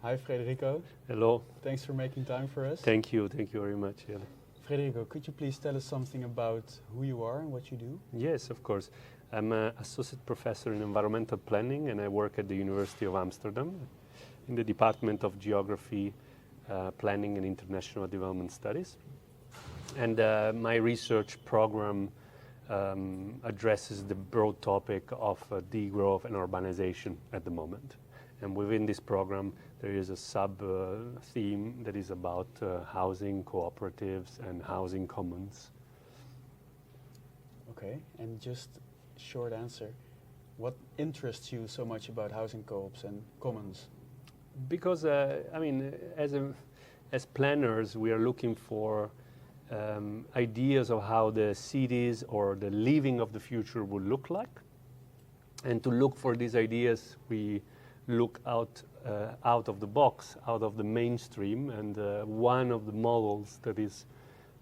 Hi Federico, Hello. thanks for making time for us. Thank you very much. Yeah. Federico, could you please tell us something about who you are and what you do? Yes, of course. I'm an associate professor in environmental planning and I work at the University of Amsterdam in the Department of Geography, Planning and International Development Studies. And my research program addresses the broad topic of degrowth and urbanization at the moment. And within this program, there is a sub-theme that is about housing cooperatives and housing commons. Okay, and just short answer. What interests you so much about housing co-ops and commons? Because, as planners, we are looking for ideas of how the cities or the living of the future will look like. And to look for these ideas, we look out of the box, out of the mainstream, and one of the models that is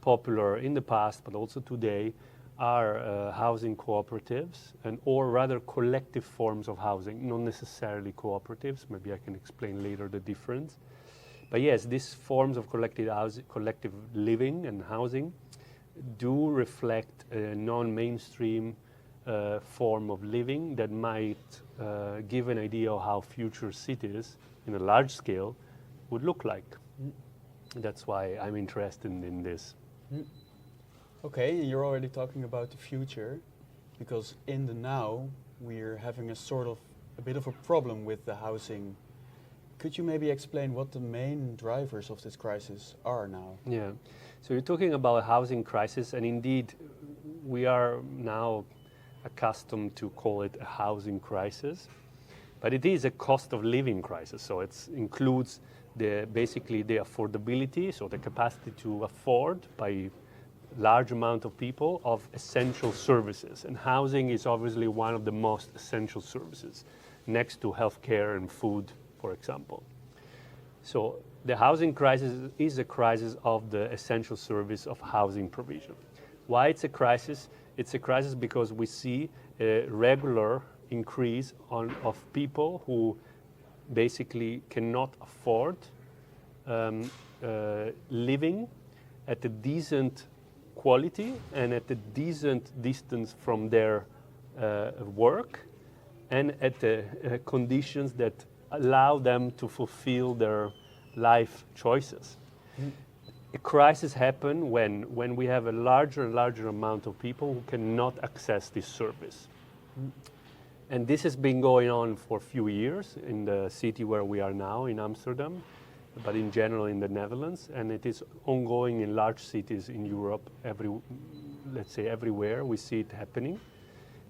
popular in the past, but also today, are housing cooperatives, or rather collective forms of housing, not necessarily cooperatives. Maybe I can explain later the difference. But yes, these forms of collective living and housing do reflect a non-mainstream form of living that might give an idea of how future cities in a large scale would look like. That's why I'm interested in this. Okay, you're already talking about the future, because in the now we're having a bit of a problem with the housing. Could you maybe explain what the main drivers of this crisis are now? Yeah, so you're talking about a housing crisis, and indeed we are now accustomed to call it a housing crisis, but it is a cost of living crisis. So it includes basically the affordability, so the capacity to afford by large amount of people of essential services. And housing is obviously one of the most essential services, next to healthcare and food, for example. So the housing crisis is a crisis of the essential service of housing provision. Why it's a crisis? It's a crisis because we see a regular increase of people who basically cannot afford living at a decent quality and at a decent distance from their work and at the conditions that allow them to fulfill their life choices. A crisis happens when we have a larger and larger amount of people who cannot access this service. And this has been going on for a few years in the city where we are now, in Amsterdam, but in general in the Netherlands, and it is ongoing in large cities in Europe, let's say everywhere we see it happening.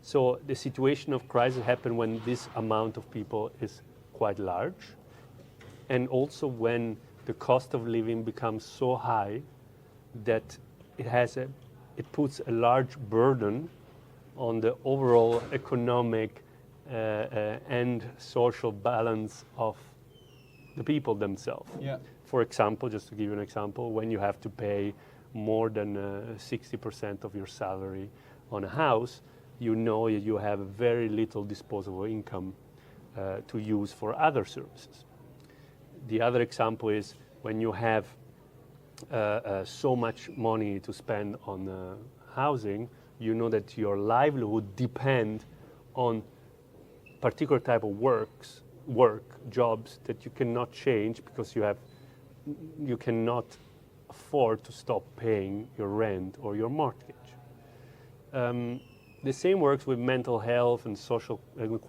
So the situation of crisis happens when this amount of people is quite large, and also when the cost of living becomes so high that it puts a large burden on the overall economic and social balance of the people themselves. Yeah. For example, just to give you an example, when you have to pay more than 60% of your salary on a house, you know you have very little disposable income to use for other services. The other example is when you have so much money to spend on housing, you know that your livelihood depends on particular type of jobs that you cannot change because you cannot afford to stop paying your rent or your mortgage. The same works with mental health and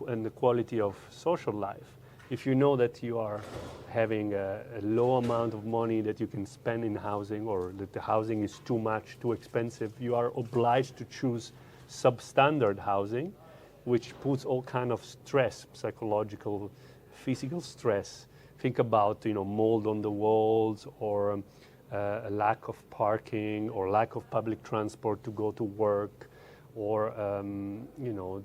and the quality of social life. If you know that you are having a low amount of money that you can spend in housing, or that the housing is too expensive, you are obliged to choose substandard housing, which puts all kind of stress, psychological, physical stress. Think about mold on the walls, or a lack of parking, or lack of public transport to go to work, or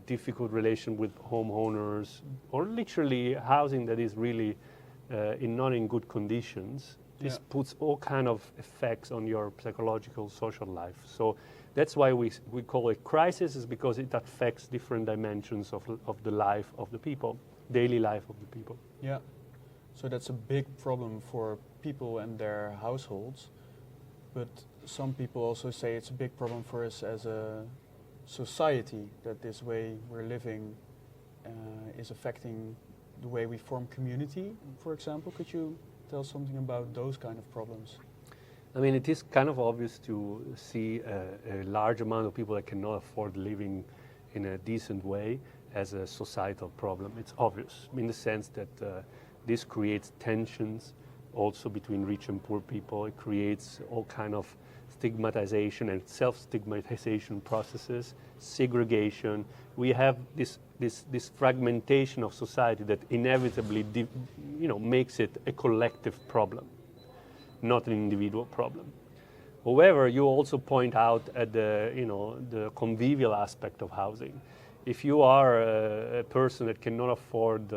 difficult relation with homeowners, or literally housing that is really not in good conditions. This puts all kind of effects on your psychological, social life. So that's why we call it crisis, is because it affects different dimensions of the life of the people, daily life of the people. Yeah. So that's a big problem for people and their households. But some people also say it's a big problem for us as a society, that this way we're living is affecting the way we form community, for example. Could you tell something about those kind of problems? I mean, it is kind of obvious to see a large amount of people that cannot afford living in a decent way as a societal problem. It's obvious in the sense that this creates tensions also between rich and poor people. It creates all kind of stigmatization and self-stigmatization processes, segregation. We have this fragmentation of society that inevitably makes it a collective problem, not an individual problem. However, you also point out at the convivial aspect of housing. If you are a person that cannot afford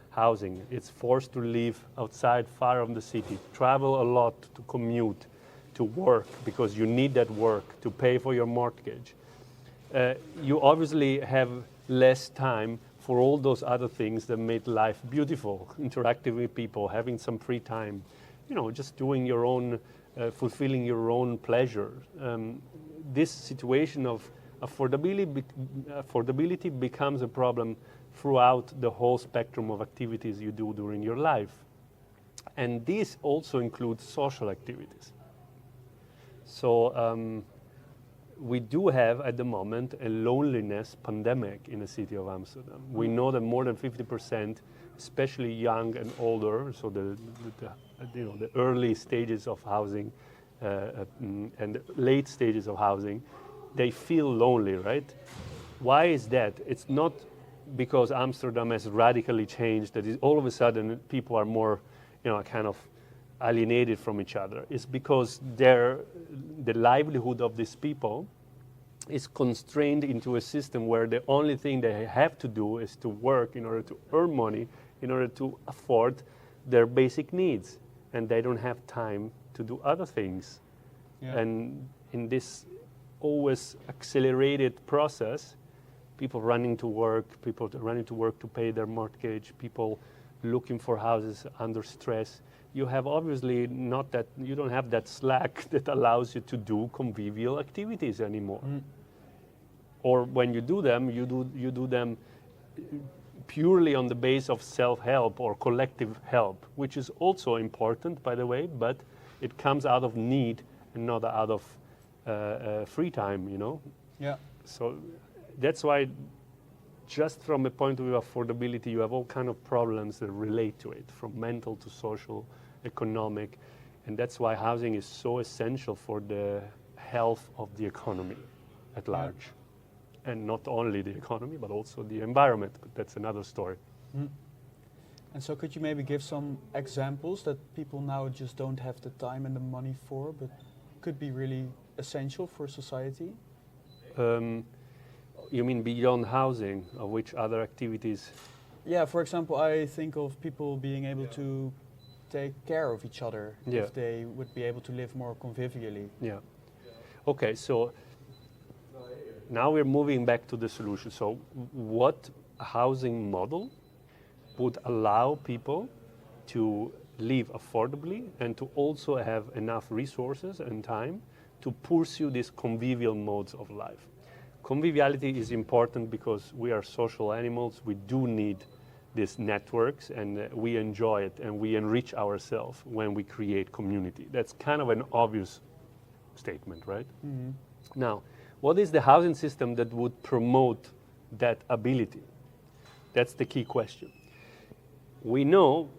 housing, it's forced to live outside, far from the city, travel a lot to commute, to work, because you need that work to pay for your mortgage. You obviously have less time for all those other things that make life beautiful, interacting with people, having some free time, just doing your own, fulfilling your own pleasure. This situation of affordability becomes a problem throughout the whole spectrum of activities you do during your life. And this also includes social activities. So we do have at the moment a loneliness pandemic in the city of Amsterdam. We know that more than 50%, especially young and older, so the early stages of housing and the late stages of housing, they feel lonely, right? Why is that? It's not because Amsterdam has radically changed, that all of a sudden people are more, kind of alienated from each other. It's because the livelihood of these people is constrained into a system where the only thing they have to do is to work in order to earn money, in order to afford their basic needs. And they don't have time to do other things. Yeah. And in this always accelerated process, people running to work to pay their mortgage, people looking for houses under stress. You have obviously you don't have that slack that allows you to do convivial activities anymore. Or when you do them, you do them purely on the base of self-help or collective help, which is also important, by the way, but it comes out of need and not out of free time, Yeah. So that's why, just from a point of view of affordability, you have all kind of problems that relate to it, from mental to social, economic, and that's why housing is so essential for the health of the economy at large. Yeah. And not only the economy, but also the environment, but that's another story. And so could you maybe give some examples that people now just don't have the time and the money for, but could be really essential for society? You mean beyond housing, or which other activities? Yeah, for example, I think of people being able to take care of each other if they would be able to live more convivially. Yeah. Okay, so now we're moving back to the solution. So what housing model would allow people to live affordably and to also have enough resources and time to pursue these convivial modes of life? Conviviality is important because we are social animals. We do need these networks, and we enjoy it, and we enrich ourselves when we create community. That's kind of an obvious statement, right? Mm-hmm. Now, what is the housing system that would promote that ability? That's the key question. We know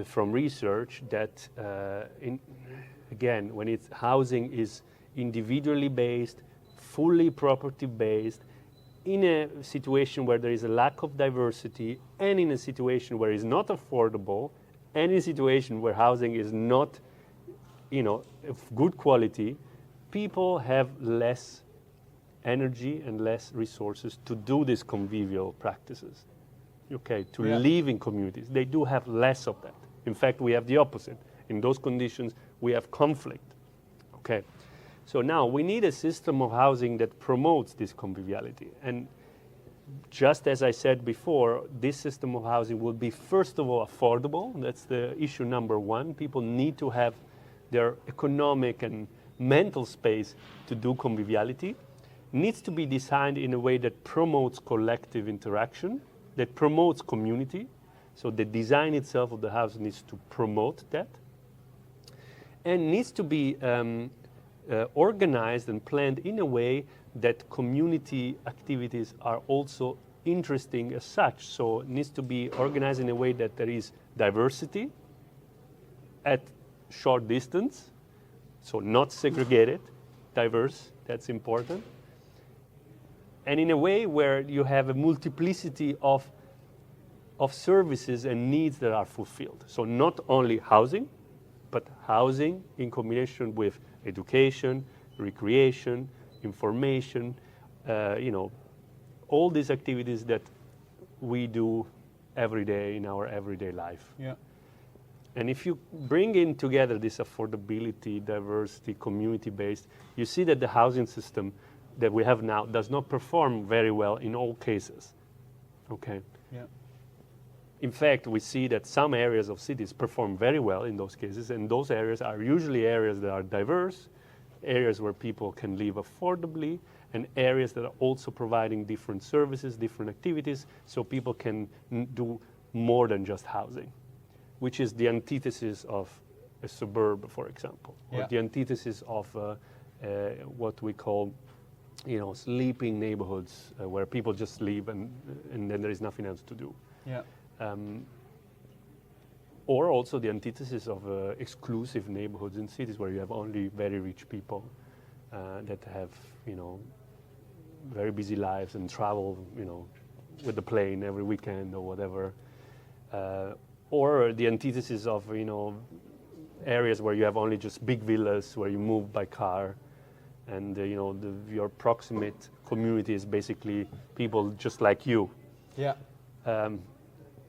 from research that, when housing is individually based, fully property-based, in a situation where there is a lack of diversity, and in a situation where it's not affordable, and in a situation where housing is not, of good quality, people have less energy and less resources to do these convivial practices, to live in communities. They do have less of that. In fact, we have the opposite. In those conditions, we have conflict, So now we need a system of housing that promotes this conviviality. And just as I said before, this system of housing will be, first of all, affordable. That's the issue number one. People need to have their economic and mental space to do conviviality. Needs to be designed in a way that promotes collective interaction, that promotes community. So the design itself of the house needs to promote that. And needs to be organized and planned in a way that community activities are also interesting as such. So it needs to be organized in a way that there is diversity at short distance, so not segregated, diverse, that's important. And in a way where you have a multiplicity of services and needs that are fulfilled. So not only housing, but housing in combination with education, recreation, information, all these activities that we do every day in our everyday life. Yeah. And if you bring in together this affordability, diversity, community-based, you see that the housing system that we have now does not perform very well in all cases. Okay. Yeah. In fact, we see that some areas of cities perform very well in those cases, and those areas are usually areas that are diverse, areas where people can live affordably, and areas that are also providing different services, different activities, so people can do more than just housing, which is the antithesis of a suburb, for example, or the antithesis of what we call, sleeping neighborhoods where people just sleep and then there is nothing else to do. Yeah. Or also the antithesis of exclusive neighborhoods in cities where you have only very rich people that have, very busy lives and travel, with the plane every weekend or whatever. Or the antithesis of, areas where you have only just big villas where you move by car, and your proximate community is basically people just like you. Yeah.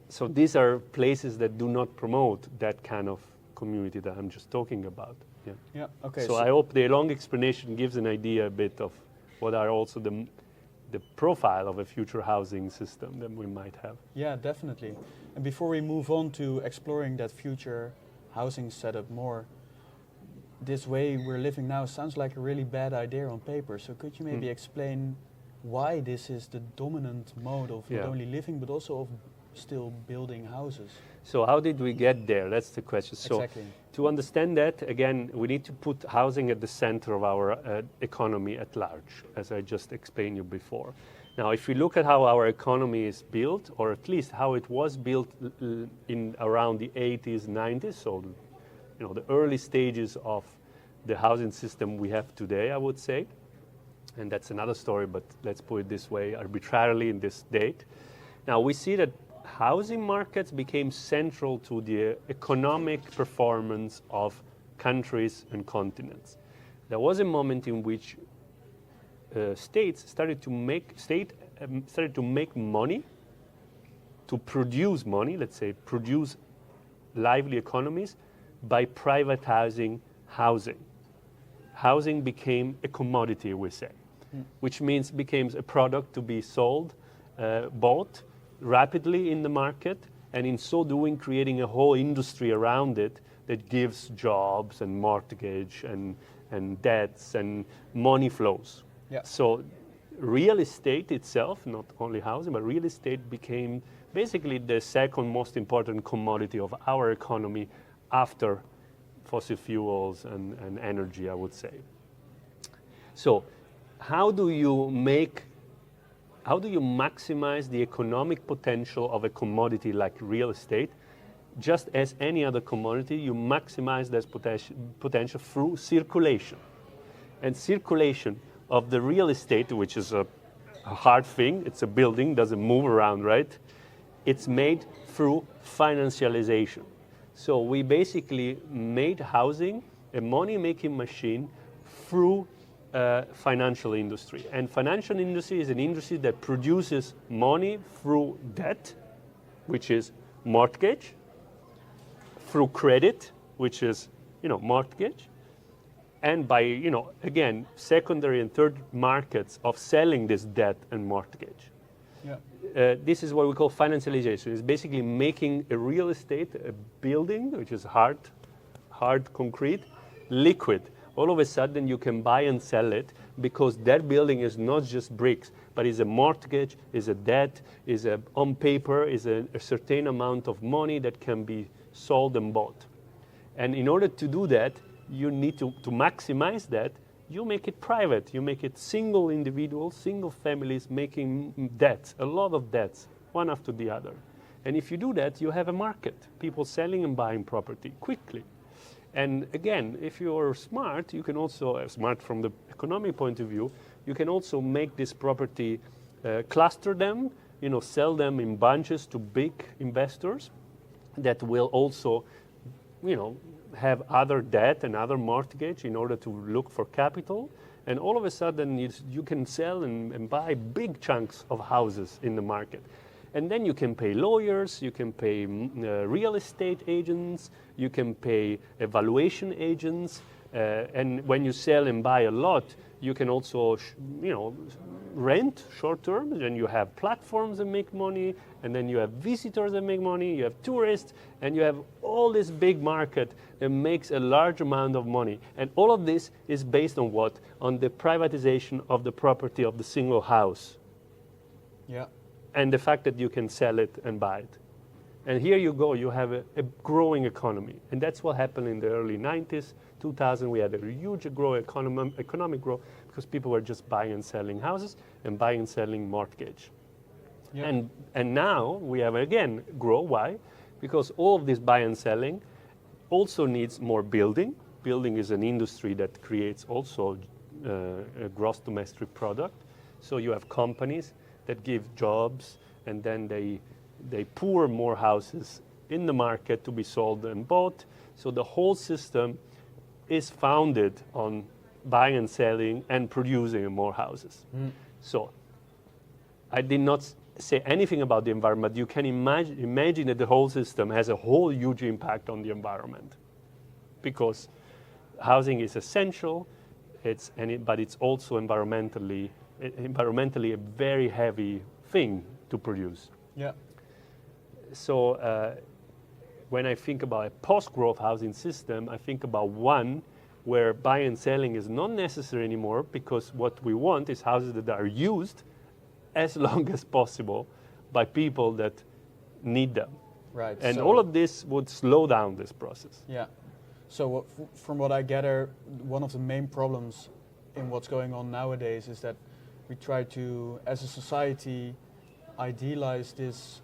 So these are places that do not promote that kind of community that I'm just talking about. Yeah. Yeah. Okay. So I hope the long explanation gives an idea a bit of what are also the profile of a future housing system that we might have. Yeah, definitely. And before we move on to exploring that future housing setup more, this way we're living now sounds like a really bad idea on paper. So could you maybe explain why this is the dominant mode of not only living but also of still building houses? So how did we get there? That's the question. So Exactly. to understand that, again, we need to put housing at the center of our economy at large, as I just explained you before. Now, if we look at how our economy is built, or at least how it was built in around the 80s, 90s, so the early stages of the housing system we have today, I would say, and that's another story, but let's put it this way, arbitrarily in this date. Now, we see that housing markets became central to the economic performance of countries and continents. There was a moment in which states started to make money, to produce money, let's say produce lively economies, by privatizing housing. Housing became a commodity, we say, which means becomes a product to be sold, bought rapidly in the market, and in so doing creating a whole industry around it that gives jobs and mortgage and debts and money flows. Yeah. So real estate itself, not only housing, but real estate became basically the second most important commodity of our economy after fossil fuels and energy, I would say. So how do you maximize the economic potential of a commodity like real estate? Just as any other commodity, you maximize that potential through circulation. And circulation of the real estate, which is a hard thing, it's a building, doesn't move around, right? It's made through financialization. So we basically made housing a money-making machine through financial industry. And financial industry is an industry that produces money through debt, which is mortgage, through credit, which is, mortgage, and by, again, secondary and third markets of selling this debt and mortgage. Yeah. This is what we call financialization. It's basically making a real estate, a building, which is hard concrete, liquid. All of a sudden you can buy and sell it because that building is not just bricks, but is a mortgage, is a debt, is on paper, is a certain amount of money that can be sold and bought. And in order to do that, you need to maximize that. You make it private. You make it single individuals, single families making debts, a lot of debts, one after the other. And if you do that, you have a market, people selling and buying property quickly. And again, if you're smart, you can also, smart from the economic point of view, you can also make this property, cluster them, sell them in bunches to big investors that will also, have other debt and other mortgage in order to look for capital. And all of a sudden you can sell and buy big chunks of houses in the market. And then you can pay lawyers, you can pay real estate agents, you can pay evaluation agents. And when you sell and buy a lot, you can also, rent short term, and you have platforms that make money, and then you have visitors that make money, you have tourists, and you have all this big market that makes a large amount of money. And all of this is based on what? On the privatization of the property of the single house. Yeah. And the fact that you can sell it and buy it. And here you go, you have a growing economy. And that's what happened in the early 90s, 2000, we had a huge economic growth because people were just buying and selling houses and buying and selling mortgage. Yeah. And now we have again grow. Why? Because all of this buy and selling also needs more building. Building is an industry that creates also a gross domestic product. So you have companies that give jobs, and then they pour more houses in the market to be sold and bought. So the whole system is founded on buying and selling and producing more houses. So I did not say anything about the environment. You can imagine that the whole system has a whole huge impact on the environment, because housing is essential, but it's also environmentally a very heavy thing to produce. Yeah. So when I think about a post-growth housing system, I think about one where buying and selling is not necessary anymore, because what we want is houses that are used as long as possible by people that need them. Right. And so all of this would slow down this process. Yeah. So from what I gather, one of the main problems in what's going on nowadays is that we try to, as a society, idealize this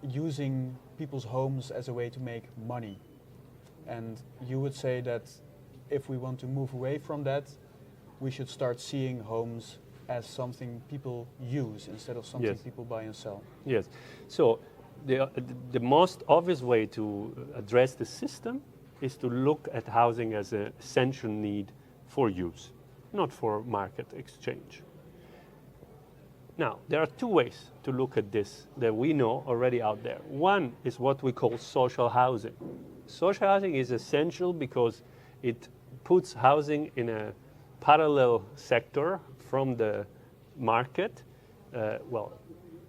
using people's homes as a way to make money. And you would say that if we want to move away from that, we should start seeing homes as something people use instead of something Yes. people buy and sell. Yes. So the most obvious way to address the system is to look at housing as an essential need for use, not for market exchange. Now, there are two ways to look at this that we know already out there. One is what we call social housing. Social housing is essential because it puts housing in a parallel sector from the market. Well,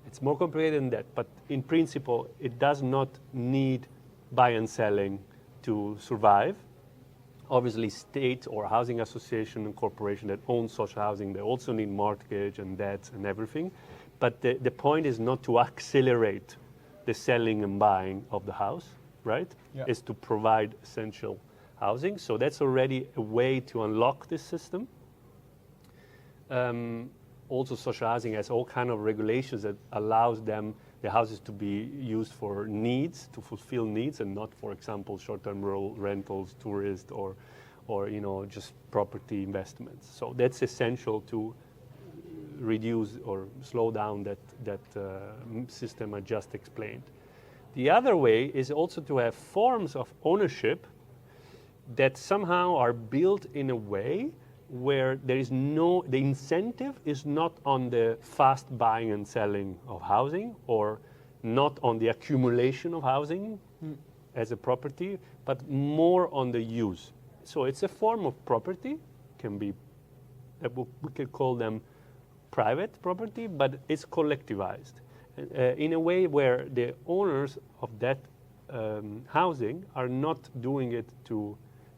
it's more complicated than that, but in principle, it does not need buy and selling to survive. Obviously, state or housing association and corporation that own social housing, they also need mortgage and debts and everything. But the point is not to accelerate the selling and buying of the house, right? Yeah. Is to provide essential housing. So that's already a way to unlock this system. Also, social housing has all kind of regulations that allows the houses to be used for needs, to fulfill needs, and not, for example, short-term rural rentals, tourists, or just property investments. So that's essential to reduce or slow down that system I just explained. The other way is also to have forms of ownership that somehow are built in a way where the incentive is not on the fast buying and selling of housing, or not on the accumulation of housing as a property, but more on the use. So it's a form of property, we could call them private property, but it's collectivized. in a way where the owners of that housing are not doing it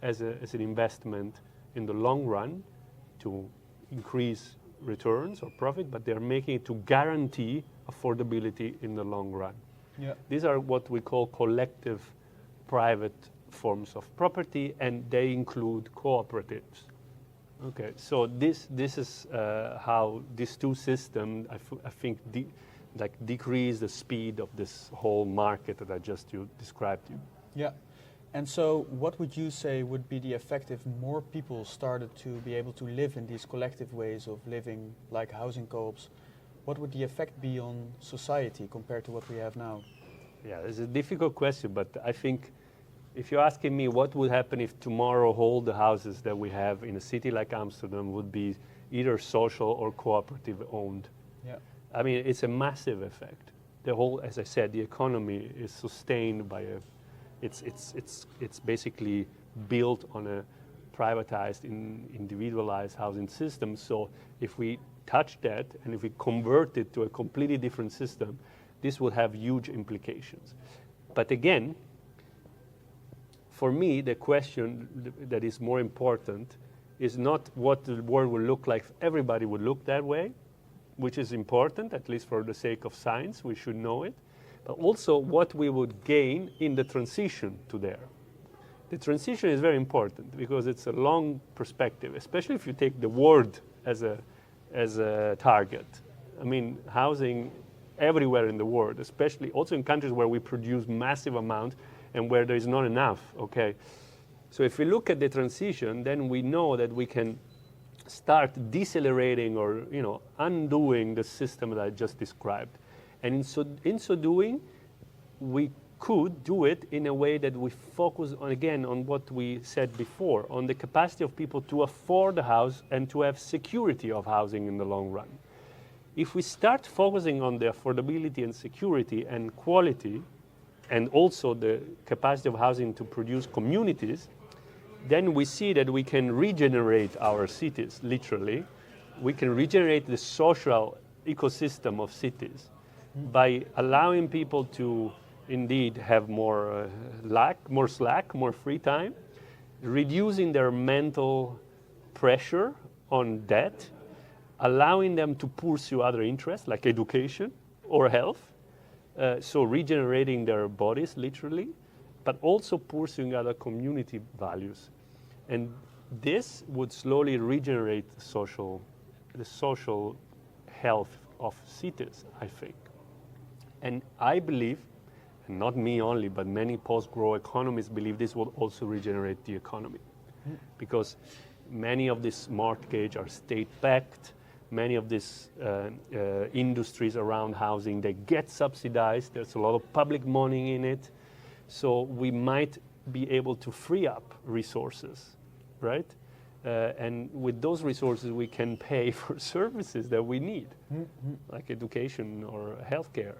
as an investment in the long run to increase returns or profit, but they're making it to guarantee affordability in the long run. Yeah. These are what we call collective private forms of property, and they include cooperatives. Okay, so this is how these two systems, I think, decrease the speed of this whole market that I just described to you. Yeah. And so what would you say would be the effect if more people started to be able to live in these collective ways of living, like housing co-ops? What would the effect be on society compared to what we have now? Yeah, it's a difficult question, but I think if you're asking me what would happen if tomorrow all the houses that we have in a city like Amsterdam would be either social or cooperative owned. Yeah. I mean, it's a massive effect. The whole, as I said, the economy is sustained by it's basically built on a privatized, individualized housing system. So if we touch that and if we convert it to a completely different system, this would have huge implications. But again, for me, the question that is more important is not what the world will look like if everybody would look that way, which is important, at least for the sake of science, we should know it, but also what we would gain in the transition to there. The transition is very important because it's a long perspective, especially if you take the world as a target. I mean, housing everywhere in the world, especially also in countries where we produce massive amounts and where there is not enough, okay? So if we look at the transition, then we know that we can start decelerating or, undoing the system that I just described. And in so doing, we could do it in a way that we focus on, again, on what we said before, on the capacity of people to afford a house and to have security of housing in the long run. If we start focusing on the affordability and security and quality, and also the capacity of housing to produce communities, then we see that we can regenerate our cities, literally. We can regenerate the social ecosystem of cities by allowing people to indeed have more slack, more free time, reducing their mental pressure on debt, allowing them to pursue other interests like education or health, so regenerating their bodies, literally, but also pursuing other community values. And this would slowly regenerate the social health of cities, I think. And I believe, and not me only, but many post-growth economists believe this will also regenerate the economy. Because many of these mortgages are state-backed, many of these industries around housing, they get subsidized. There's a lot of public money in it. So we might be able to free up resources, right? And with those resources, we can pay for services that we need, like education or healthcare.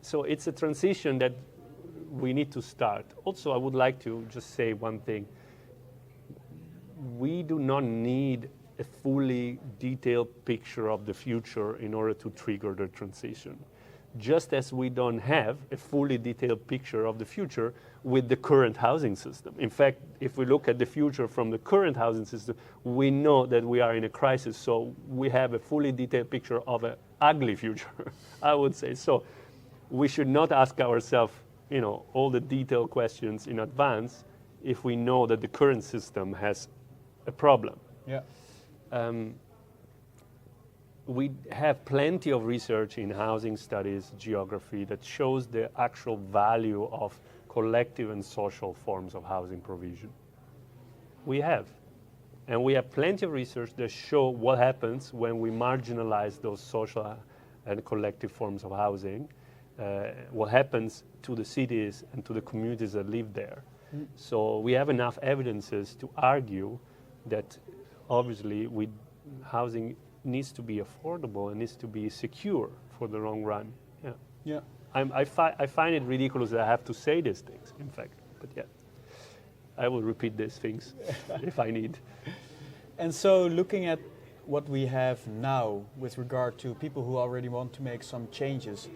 So it's a transition that we need to start. Also, I would like to just say one thing. We do not need a fully detailed picture of the future in order to trigger the transition. Just as we don't have a fully detailed picture of the future with the current housing system. In fact, if we look at the future from the current housing system, we know that we are in a crisis, so we have a fully detailed picture of an ugly future, I would say. So we should not ask ourselves, all the detailed questions in advance if we know that the current system has a problem. Yeah. We have plenty of research in housing studies, geography, that shows the actual value of collective and social forms of housing provision. We have. And we have plenty of research that show what happens when we marginalize those social and collective forms of housing, what happens to the cities and to the communities that live there. So we have enough evidences to argue that obviously housing needs to be affordable and needs to be secure for the long run. Yeah. Yeah. I find it ridiculous that I have to say these things, in fact. But yeah, I will repeat these things if I need. And so looking at what we have now with regard to people who already want to make some changes,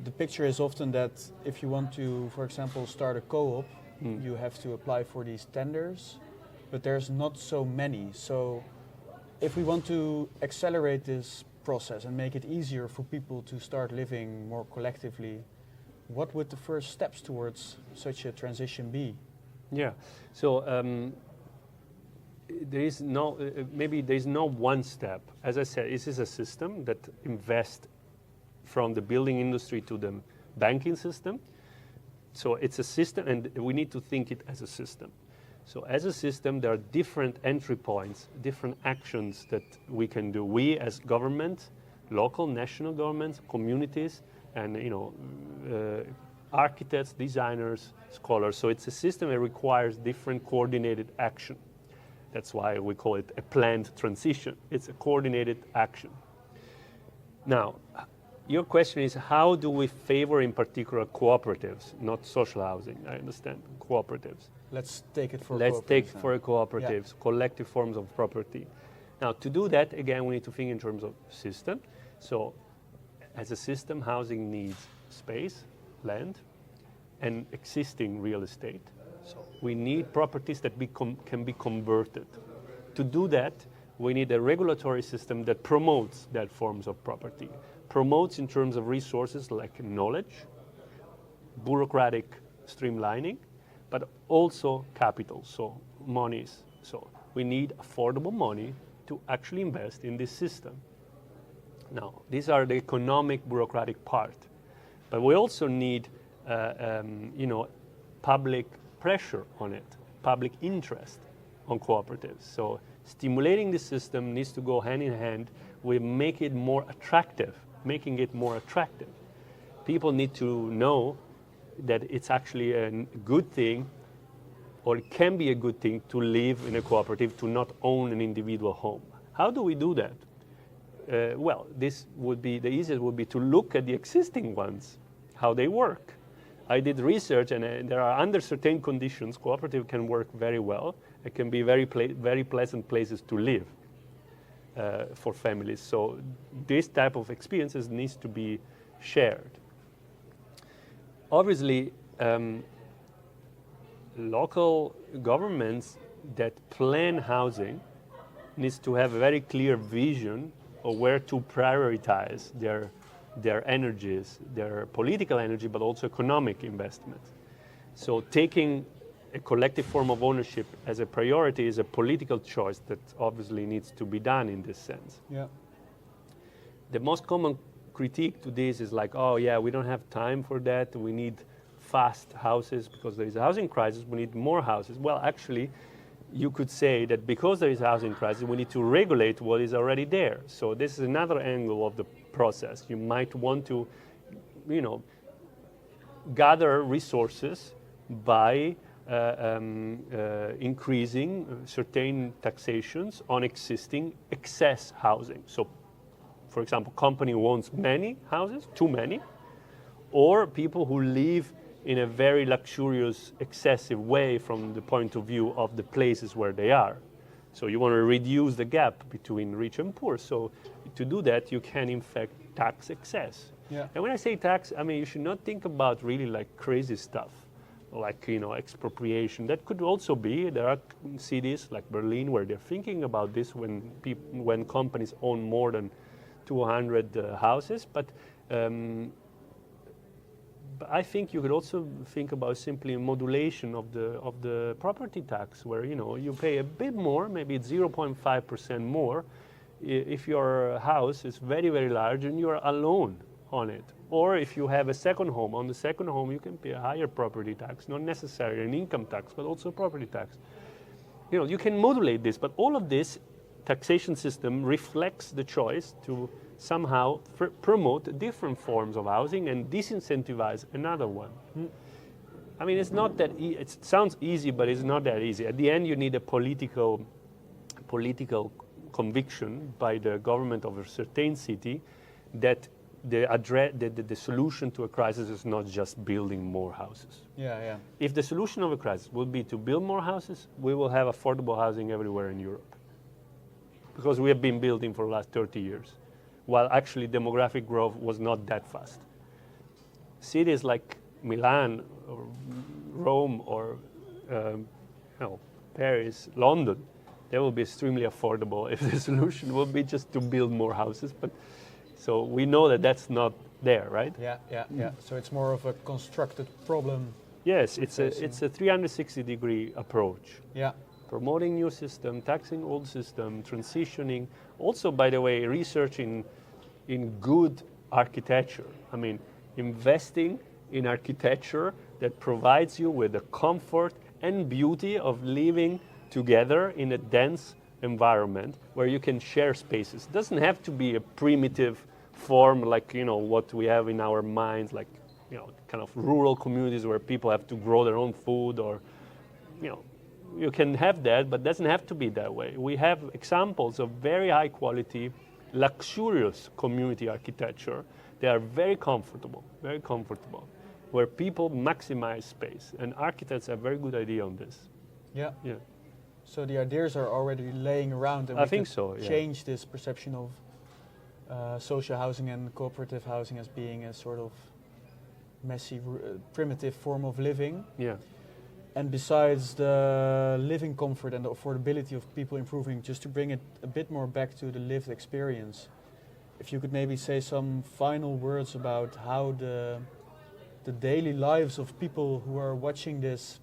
the picture is often that if you want to, for example, start a co-op, you have to apply for these tenders, but there's not so many. So if we want to accelerate this process and make it easier for people to start living more collectively, what would the first steps towards such a transition be? Yeah, so there is no, maybe there is no one step. As I said, this is a system that invests from the building industry to the banking system. So it's a system, and we need to think it as a system. So as a system, there are different entry points, different actions that we can do. We as government, local, national governments, communities, and architects, designers, scholars. So it's a system that requires different coordinated action. That's why we call it a planned transition. It's a coordinated action. Now, your question is, how do we favor in particular cooperatives, not social housing? I understand, cooperatives. Let's take it for Let's take now. for cooperatives, collective forms of property. Now, to do that, again, we need to think in terms of system. So, as a system, housing needs space, land, and existing real estate. So, we need properties that can be converted. To do that, we need a regulatory system that promotes that forms of property. Promotes in terms of resources like knowledge, bureaucratic streamlining, but also capital, so monies. So we need affordable money to actually invest in this system. Now, these are the economic bureaucratic part, but we also need, public pressure on it, public interest on cooperatives. So stimulating the system needs to go hand in hand with making it more attractive. People need to know that it's actually a good thing, or it can be a good thing to live in a cooperative, to not own an individual home. How do we do that? This would be, the easiest would be to look at the existing ones, how they work. I did research, and there are under certain conditions, cooperative can work very well. It can be very pleasant places to live. For families. So this type of experiences needs to be shared. Obviously, local governments that plan housing needs to have a very clear vision of where to prioritize their energies, their political energy, but also economic investment. So taking a collective form of ownership as a priority is a political choice that obviously needs to be done in this sense. Yeah. The most common critique to this is like, oh yeah, we don't have time for that. We need fast houses because there is a housing crisis. We need more houses. Well, actually, you could say that because there is a housing crisis, we need to regulate what is already there. So this is another angle of the process. You might want to, gather resources by increasing certain taxations on existing excess housing. So, for example, company wants many houses, too many, or people who live in a very luxurious, excessive way from the point of view of the places where they are. So you want to reduce the gap between rich and poor. So to do that, you can in fact tax excess. Yeah. And when I say tax, I mean you should not think about really like crazy stuff, like expropriation. That could also be. There are cities like Berlin where they're thinking about this when companies own more than 200 houses. But I think you could also think about simply modulation of the property tax, where you pay a bit more, maybe it's 0.5% more, if your house is very, very large and you are alone on it. Or if you have a second home, on the second home you can pay a higher property tax, not necessarily an income tax, but also property tax. You can modulate this, but all of this taxation system reflects the choice to somehow promote different forms of housing and disincentivize another one. I mean, it's not that it sounds easy, but it's not that easy. At the end, you need a political conviction by the government of a certain city that the solution to a crisis is not just building more houses. Yeah. If the solution of a crisis would be to build more houses, we will have affordable housing everywhere in Europe. because we have been building for the last 30 years, while actually demographic growth was not that fast. Cities like Milan or Rome or Paris, London, they will be extremely affordable if the solution will be just to build more houses. But so we know that that's not there, right? Yeah. So it's more of a constructed problem. Yes, it's a 360-degree approach. Yeah. Promoting new system, taxing old system, transitioning. Also, by the way, researching in good architecture. I mean, investing in architecture that provides you with the comfort and beauty of living together in a dense environment where you can share spaces. It doesn't have to be a primitive form like, what we have in our minds, like, kind of rural communities where people have to grow their own food or, you can have that, but it doesn't have to be that way. We have examples of very high quality, luxurious community architecture. They are very comfortable, where people maximize space. And architects have a very good idea on this. Yeah. Yeah. So the ideas are already laying around, and I we think can so, yeah. change this perception of social housing and cooperative housing as being a sort of messy, primitive form of living. Yeah. And besides the living comfort and the affordability of people improving, just to bring it a bit more back to the lived experience, if you could maybe say some final words about how the daily lives of people who are watching this,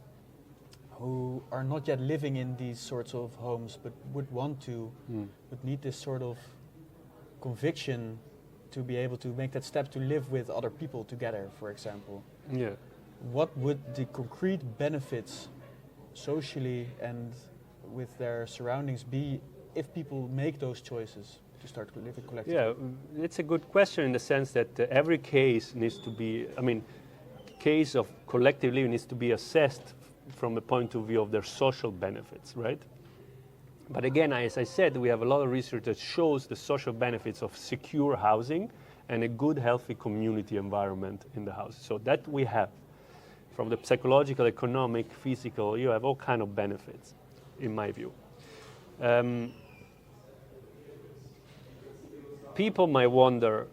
who are not yet living in these sorts of homes but would want to, would need this sort of conviction to be able to make that step to live with other people together, for example. Yeah. What would the concrete benefits socially and with their surroundings be if people make those choices to start living collectively? Yeah, it's a good question in the sense that every case needs to be, case of collective living needs to be assessed from the point of view of their social benefits, right? But again, as I said, we have a lot of research that shows the social benefits of secure housing and a good, healthy community environment in the house. So that we have. From the psychological, economic, physical, you have all kind of benefits, in my view. People might wonder,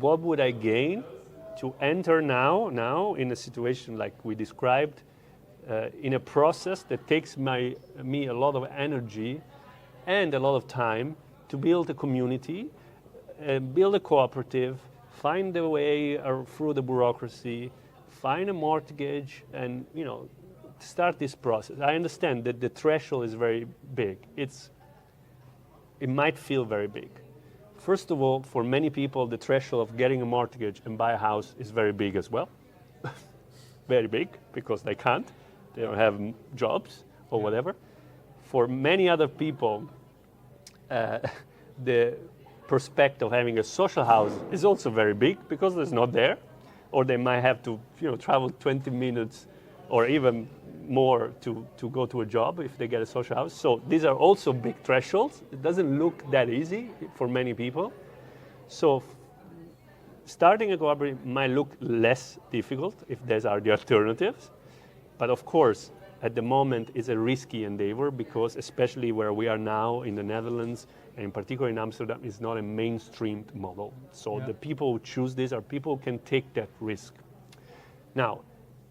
what would I gain to enter now in a situation like we described, in a process that takes me a lot of energy and a lot of time to build a community, build a cooperative, find a way through the bureaucracy, find a mortgage, and start this process. I understand that the threshold is very big. It might feel very big. First of all, for many people, the threshold of getting a mortgage and buy a house is very big as well. Very big, because they can't. They don't have jobs or whatever. For many other people, the perspective of having a social house is also very big because it's not there, or they might have to travel 20 minutes or even more to go to a job if they get a social house. So these are also big thresholds. It doesn't look that easy for many people. So starting a cooperative might look less difficult if these are the alternatives. But of course, at the moment, it's a risky endeavor because especially where we are now in the Netherlands, and in particular in Amsterdam, it's not a mainstreamed model. So the people who choose this are people who can take that risk. Now,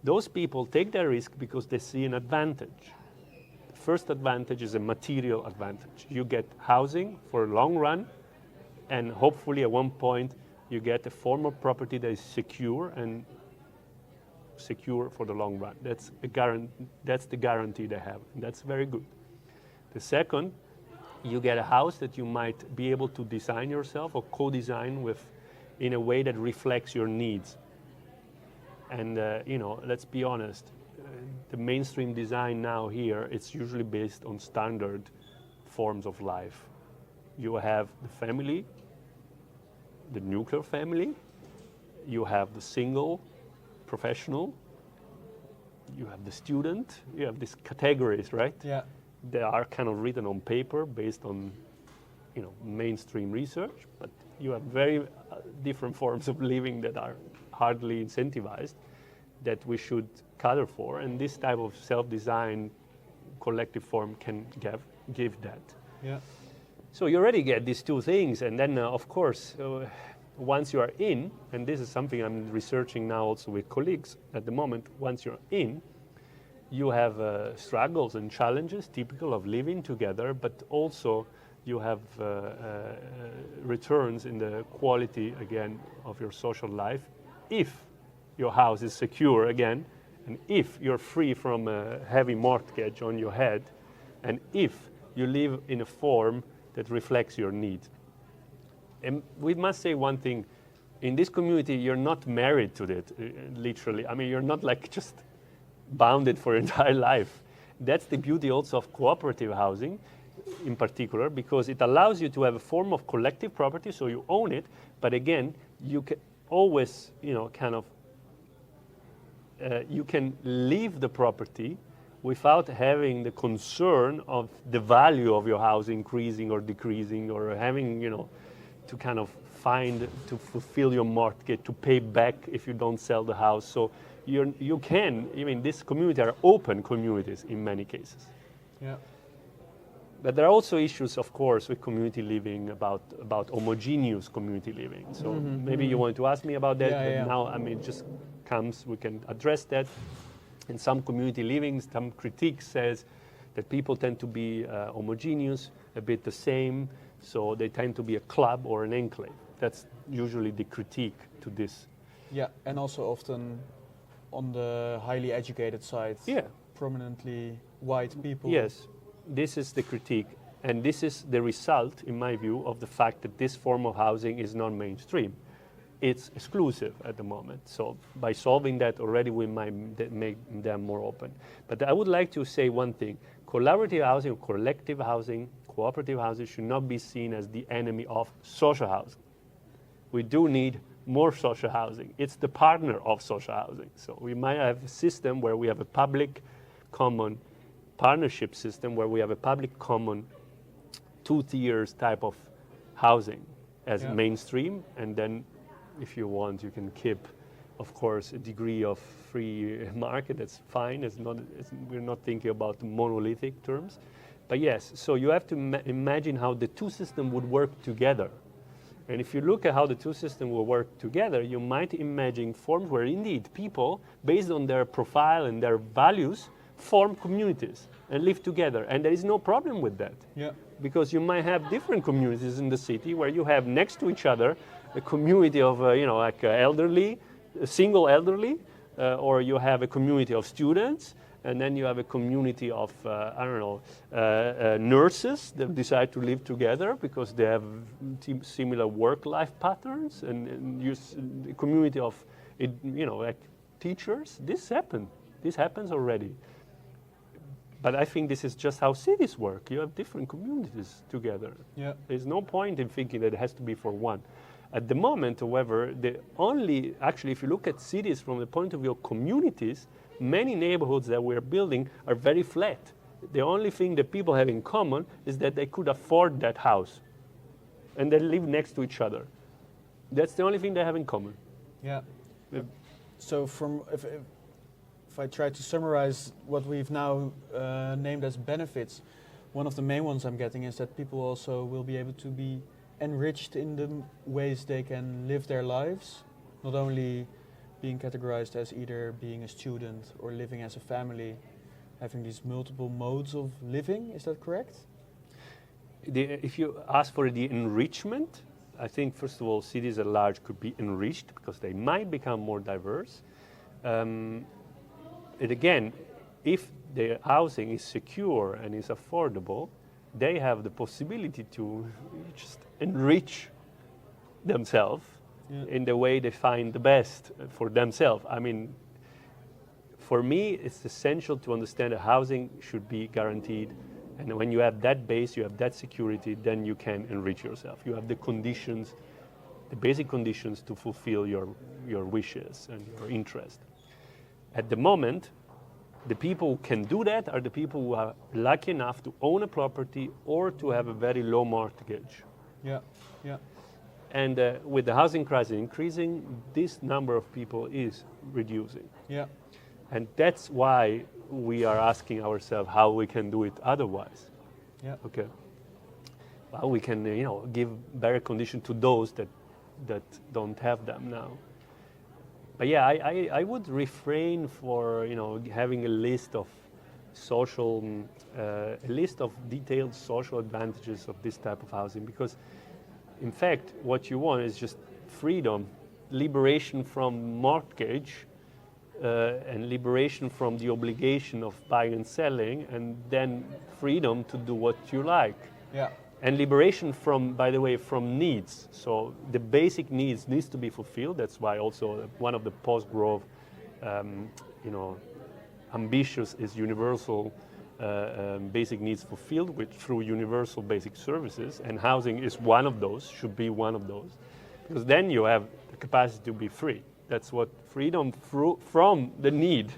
those people take that risk because they see an advantage. The first advantage is a material advantage. You get housing for a long run, and hopefully at one point you get a form of property that is secure for the long run. That's the guarantee they have, and that's very good. The second, you get a house that you might be able to design yourself or co-design with in a way that reflects your needs. And let's be honest, the mainstream design now here, it's usually based on standard forms of life. You have the family, the nuclear family, you have the single professional, you have the student, you have these categories, right? Yeah. They are kind of written on paper based on, mainstream research, but you have very different forms of living that are hardly incentivized that we should cater for, and this type of self-design collective form can give that. Yeah. So you already get these two things, and then of course, once you are in, and this is something I'm researching now also with colleagues at the moment, once you're in, you have struggles and challenges typical of living together, but also you have returns in the quality, again, of your social life if your house is secure, again, and if you're free from a heavy mortgage on your head, and if you live in a form that reflects your need. And we must say one thing, in this community, you're not married to it, literally. I mean, you're not like just bounded for your entire life. That's the beauty also of cooperative housing, in particular, because it allows you to have a form of collective property, so you own it, but again, you can always, you can leave the property without having the concern of the value of your house increasing or decreasing, or having, to kind of to fulfill your mortgage, to pay back if you don't sell the house. So you can, this community are open communities in many cases. Yeah. But there are also issues, of course, with community living, about homogeneous community living. So maybe you want to ask me about that, but now, it just comes, we can address that. In some community living, some critique says that people tend to be homogeneous, a bit the same, so they tend to be a club or an enclave. That's usually the critique to this. Yeah, and also often on the highly educated side, prominently white people. Yes. This is the critique, and this is the result, in my view, of the fact that this form of housing is not mainstream. It's exclusive at the moment. So by solving that already, we might make them more open. But I would like to say one thing. Collaborative housing, collective housing, cooperative housing should not be seen as the enemy of social housing. We do need more social housing. It's the partner of social housing. So we might have a system where we have a public common partnership system, where we have a public common 2 tiers type of housing as mainstream, and then if you want you can keep, of course, a degree of free market. That's fine. We're not thinking about monolithic terms, but yes, so you have to imagine how the two systems would work together. And if you look at how the two systems will work together, you might imagine forms where indeed people, based on their profile and their values, form communities and live together, and there is no problem with that. Yeah. Because you might have different communities in the city where you have next to each other a community of elderly, single elderly, or you have a community of students, and then you have a community of nurses that decide to live together because they have similar work-life patterns, and a community of teachers. This happens already. But I think this is just how cities work. You have different communities together. Yeah. There's no point in thinking that it has to be for one. At the moment, however, if you look at cities from the point of view of communities, many neighborhoods that we're building are very flat. The only thing that people have in common is that they could afford that house, and they live next to each other. That's the only thing they have in common. Yeah. So if I try to summarize what we've now named as benefits, one of the main ones I'm getting is that people also will be able to be enriched in the ways they can live their lives, not only being categorized as either being a student or living as a family, having these multiple modes of living. Is that correct? If you ask for the enrichment, I think, first of all, cities at large could be enriched because they might become more diverse. And again, if the housing is secure and is affordable, they have the possibility to just enrich themselves in the way they find the best for themselves. I mean, for me, it's essential to understand that housing should be guaranteed. And when you have that base, you have that security, then you can enrich yourself. You have the conditions, the basic conditions to fulfill your wishes and your interest. At the moment, the people who can do that are the people who are lucky enough to own a property or to have a very low mortgage. Yeah, yeah. And with the housing crisis increasing, this number of people is reducing. Yeah. And that's why we are asking ourselves how we can do it otherwise. Yeah. Okay. well, we can give better condition to those that don't have them now. But yeah, I would refrain for having a list of detailed social advantages of this type of housing, because in fact what you want is just freedom, liberation from mortgage, and liberation from the obligation of buying and selling, and then freedom to do what you like. Yeah. And liberation from, by the way, from needs. So the basic needs to be fulfilled. That's why also one of the post-growth, ambitious is universal basic needs fulfilled through universal basic services, and housing is one of those, should be one of those, because then you have the capacity to be free. That's what freedom from the need.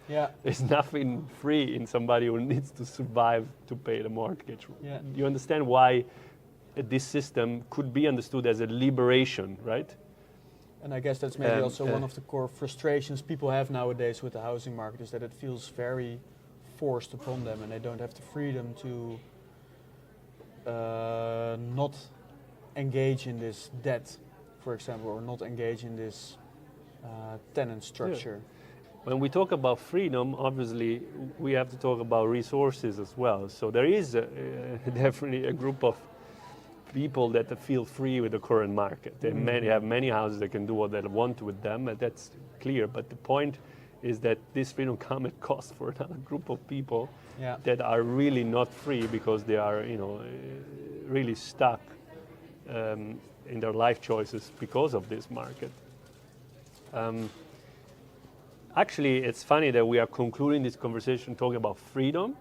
Yeah. There's nothing free in somebody who needs to survive to pay the mortgage. Yeah. You understand why this system could be understood as a liberation, right? And I guess that's maybe also one of the core frustrations people have nowadays with the housing market, is that it feels very forced upon them, and they don't have the freedom to not engage in this debt, for example, or not engage in this tenant structure. Yeah. When we talk about freedom, obviously, we have to talk about resources as well. So there is definitely a group of people that feel free with the current market. They have many houses that can do what they want with them, and that's clear. But the point is that this freedom comes at cost for another group of people that are really not free, because they are, really stuck in their life choices because of this market. Actually, it's funny that we are concluding this conversation talking about freedom,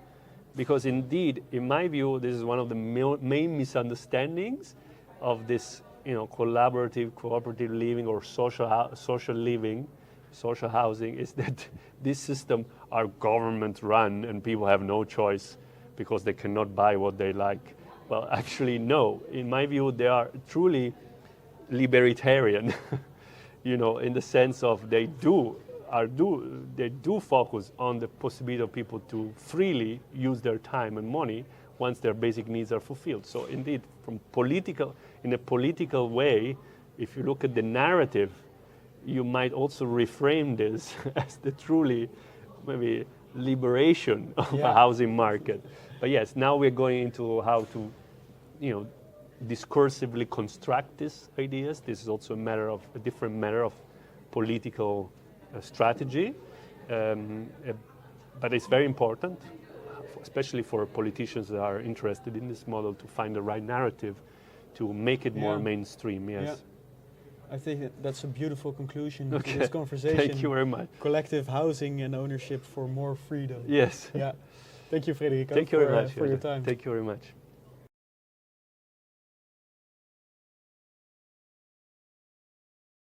because indeed, in my view, this is one of the main misunderstandings of this, collaborative, cooperative living or social living, social housing, is that this system are government run and people have no choice because they cannot buy what they like. Well, actually, no. In my view, they are truly libertarian, in the sense of they do focus on the possibility of people to freely use their time and money once their basic needs are fulfilled. So indeed, in a political way, if you look at the narrative, you might also reframe this as the truly maybe liberation of a housing market. But yes, now we're going into how to, discursively construct these ideas. This is also a different matter of political strategy, but it's very important, especially for politicians that are interested in this model, to find the right narrative to make it more mainstream. Yes. Yeah. I think that's a beautiful conclusion to this conversation. Thank you very much. Collective housing and ownership for more freedom. Yes. Yeah. Thank you, Federico, Thank you very much for your time. Thank you very much.